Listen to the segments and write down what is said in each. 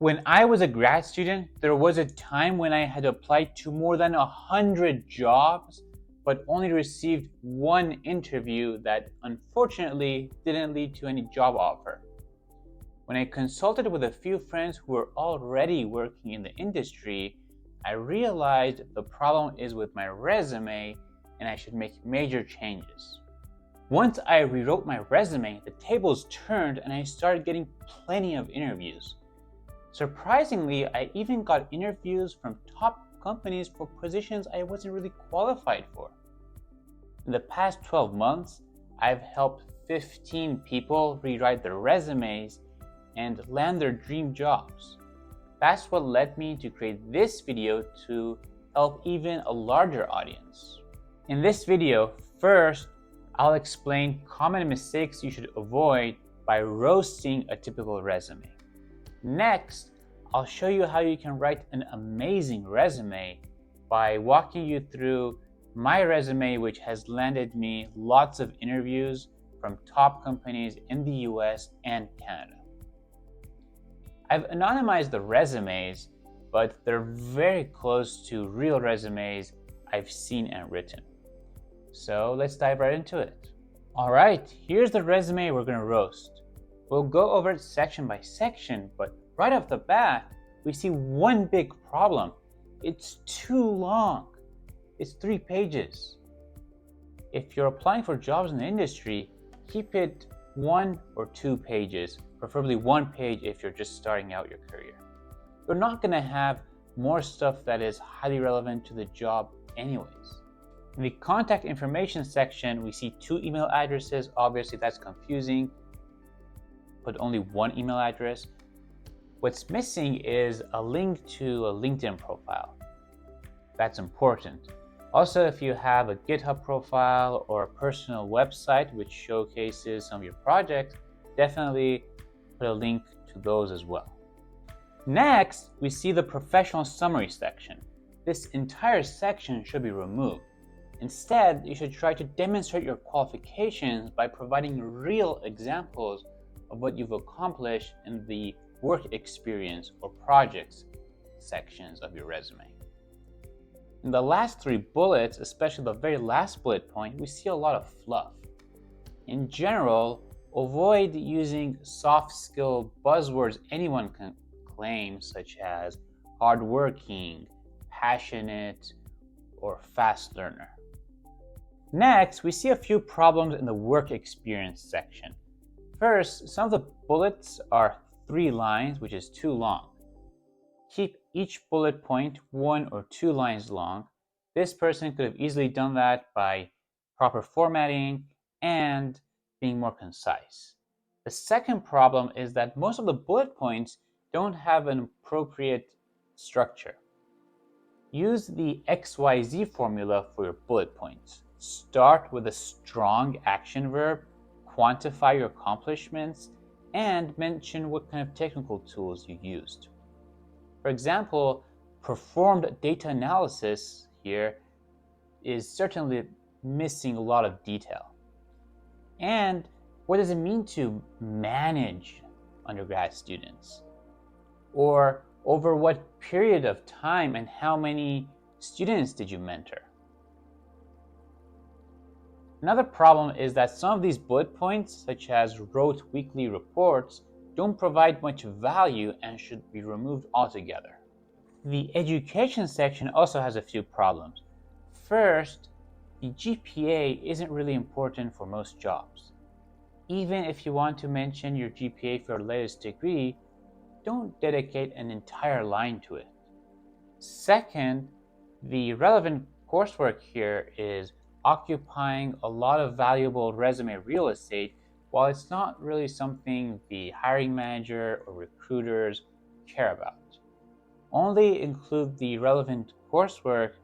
When I was a grad student, there was a time when I had applied to more than 100 jobs, but only received one interview that unfortunately didn't lead to any job offer. When I consulted with a few friends who were already working in the industry, I realized the problem is with my resume and I should make major changes. Once I rewrote my resume, the tables turned and I started getting plenty of interviews. Surprisingly, I even got interviews from top companies for positions I wasn't really qualified for. In the past 12 months, I've helped 15 people rewrite their resumes and land their dream jobs. That's what led me to create this video to help even a larger audience. In this video, first, I'll explain common mistakes you should avoid by roasting a typical resume. Next, I'll show you how you can write an amazing resume by walking you through my resume, which has landed me lots of interviews from top companies in the US and Canada. I've anonymized the resumes, but they're very close to real resumes I've seen and written. So let's dive right into it. All right, here's the resume we're gonna roast. We'll go over it section by section, but right off the bat, we see one big problem. It's too long. It's 3 pages. If you're applying for jobs in the industry, keep it 1 or 2 pages, preferably 1 page if you're just starting out your career. You're not gonna have more stuff that is highly relevant to the job anyways. In the contact information section, we see 2 email addresses. Obviously, that's confusing. Put only 1 email address. What's missing is a link to a LinkedIn profile. That's important. Also, if you have a GitHub profile or a personal website which showcases some of your projects, definitely put a link to those as well. Next, we see the professional summary section. This entire section should be removed. Instead, you should try to demonstrate your qualifications by providing real examples of what you've accomplished in the work experience or projects sections of your resume. In the last 3 bullets, especially the very last bullet point, we see a lot of fluff. In general, avoid using soft skill buzzwords anyone can claim, such as hardworking, passionate, or fast learner. Next, we see a few problems in the work experience section. First, some of the bullets are 3 lines, which is too long. Keep each bullet point 1 or 2 lines long. This person could have easily done that by proper formatting and being more concise. The second problem is that most of the bullet points don't have an appropriate structure. Use the XYZ formula for your bullet points. Start with a strong action verb, quantify your accomplishments, and mention what kind of technical tools you used. For example, performed data analysis here is certainly missing a lot of detail. And what does it mean to manage undergrad students? Or over what period of time and how many students did you mentor? Another problem is that some of these bullet points, such as wrote weekly reports, don't provide much value and should be removed altogether. The education section also has a few problems. First, the GPA isn't really important for most jobs. Even if you want to mention your GPA for your latest degree, don't dedicate an entire line to it. Second, the relevant coursework here is occupying a lot of valuable resume real estate, while it's not really something the hiring manager or recruiters care about. Only include the relevant coursework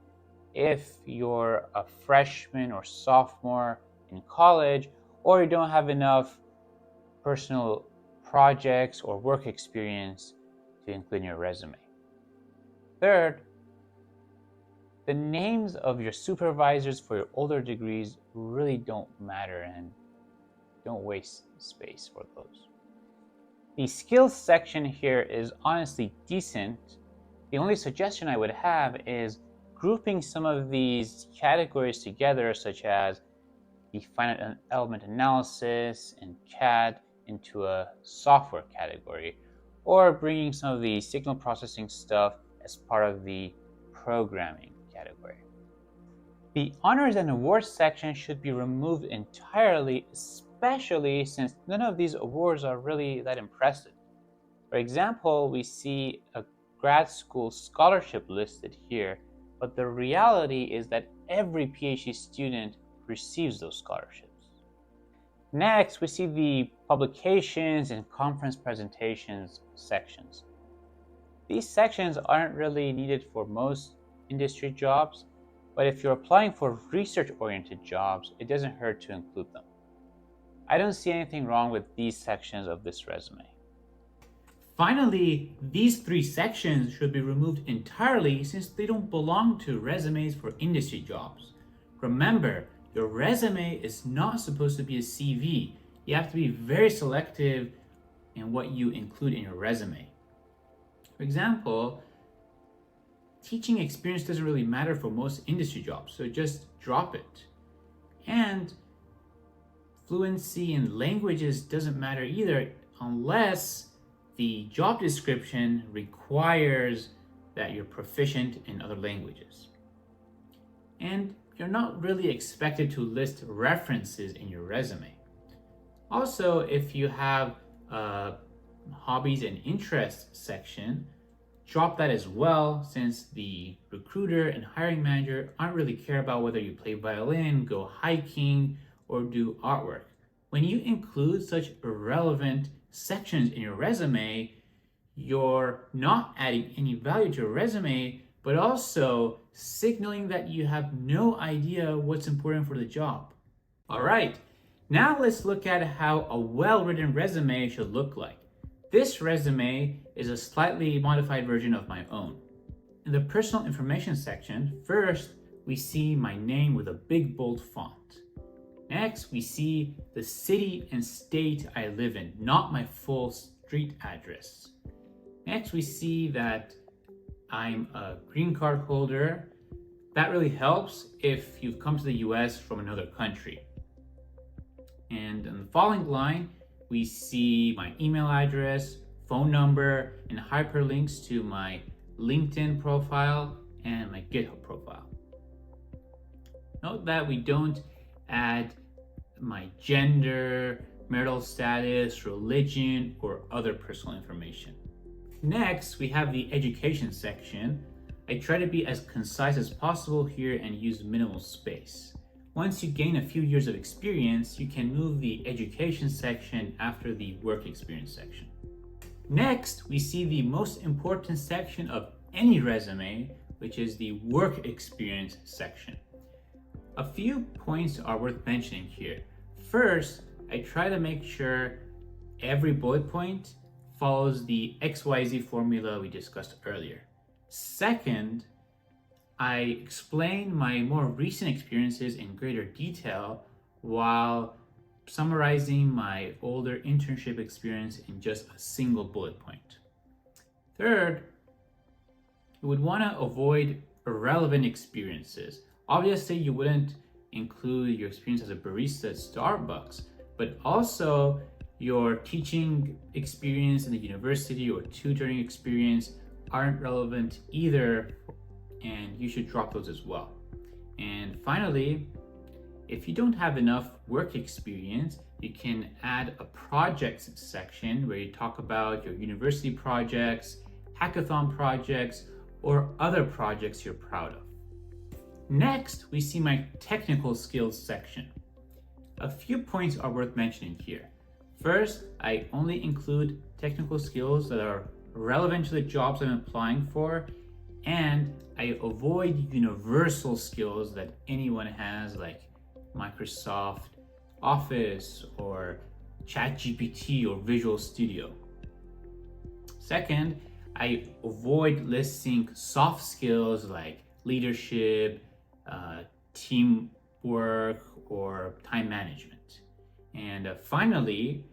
if you're a freshman or sophomore in college, or you don't have enough personal projects or work experience to include in your resume. Third, the names of your supervisors for your older degrees really don't matter, and don't waste space for those. The skills section here is honestly decent. The only suggestion I would have is grouping some of these categories together, such as the finite element analysis and CAD into a software category, or bringing some of the signal processing stuff as part of the programming category. The honors and awards section should be removed entirely, especially since none of these awards are really that impressive. For example, we see a grad school scholarship listed here, but the reality is that every PhD student receives those scholarships. Next, we see the publications and conference presentations sections. These sections aren't really needed for most industry jobs, but if you're applying for research-oriented jobs, it doesn't hurt to include them. I don't see anything wrong with these sections of this resume. Finally, these three sections should be removed entirely since they don't belong to resumes for industry jobs. Remember, your resume is not supposed to be a CV. You have to be very selective in what you include in your resume. For example, teaching experience doesn't really matter for most industry jobs, so just drop it. And fluency in languages doesn't matter either unless the job description requires that you're proficient in other languages. And you're not really expected to list references in your resume. Also, if you have a hobbies and interests section, drop that as well, since the recruiter and hiring manager aren't really care about whether you play violin, go hiking, or do artwork. When you include such irrelevant sections in your resume, you're not adding any value to your resume, but also signaling that you have no idea what's important for the job. All right, now let's look at how a well-written resume should look like. This resume is a slightly modified version of my own. In the personal information section, first we see my name with a big bold font. Next, we see the city and state I live in, not my full street address. Next, we see that I'm a green card holder. That really helps if you've come to the US from another country. And in the following line, we see my email address, phone number, and hyperlinks to my LinkedIn profile and my GitHub profile. Note that we don't add my gender, marital status, religion, or other personal information. Next, we have the education section. I try to be as concise as possible here and use minimal space. Once you gain a few years of experience, you can move the education section after the work experience section. Next, we see the most important section of any resume, which is the work experience section. A few points are worth mentioning here. First, I try to make sure every bullet point follows the XYZ formula we discussed earlier. Second, I explain my more recent experiences in greater detail while summarizing my older internship experience in just a single bullet point. Third, you would want to avoid irrelevant experiences. Obviously, you wouldn't include your experience as a barista at Starbucks, but also your teaching experience in the university or tutoring experience aren't relevant either, and you should drop those as well. And finally, if you don't have enough work experience, you can add a projects section where you talk about your university projects, hackathon projects, or other projects you're proud of. Next, we see my technical skills section. A few points are worth mentioning here. First, I only include technical skills that are relevant to the jobs I'm applying for, and I avoid universal skills that anyone has, like Microsoft Office or ChatGPT or Visual Studio. Second, I avoid listing soft skills like leadership, teamwork, or time management. And finally,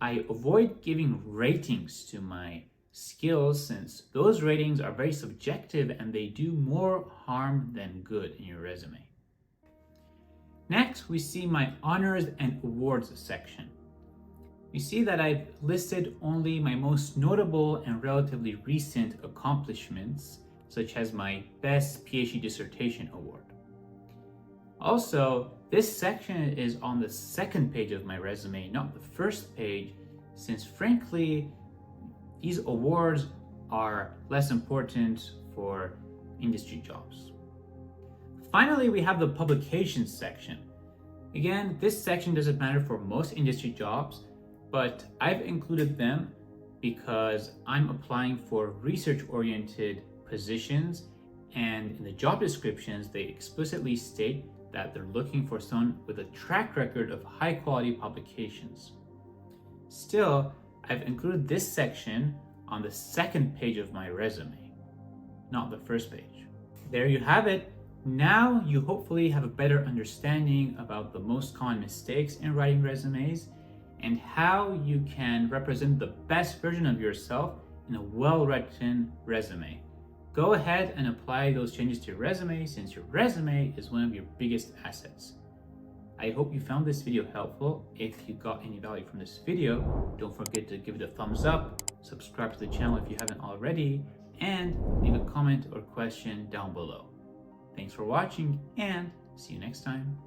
I avoid giving ratings to my skills since those ratings are very subjective and they do more harm than good in your resume. Next, we see my honors and awards section. We see that I've listed only my most notable and relatively recent accomplishments, such as my best PhD dissertation award. Also, this section is on the second page of my resume, not the first page, since frankly, these awards are less important for industry jobs. Finally, we have the publications section. Again, this section doesn't matter for most industry jobs, but I've included them because I'm applying for research-oriented positions, and in the job descriptions, they explicitly state that they're looking for someone with a track record of high-quality publications. Still, I've included this section on the second page of my resume, not the first page. There you have it. Now you hopefully have a better understanding about the most common mistakes in writing resumes and how you can represent the best version of yourself in a well-written resume. Go ahead and apply those changes to your resume since your resume is one of your biggest assets. I hope you found this video helpful. If you got any value from this video, don't forget to give it a thumbs up, subscribe to the channel if you haven't already, and leave a comment or question down below. Thanks for watching and see you next time.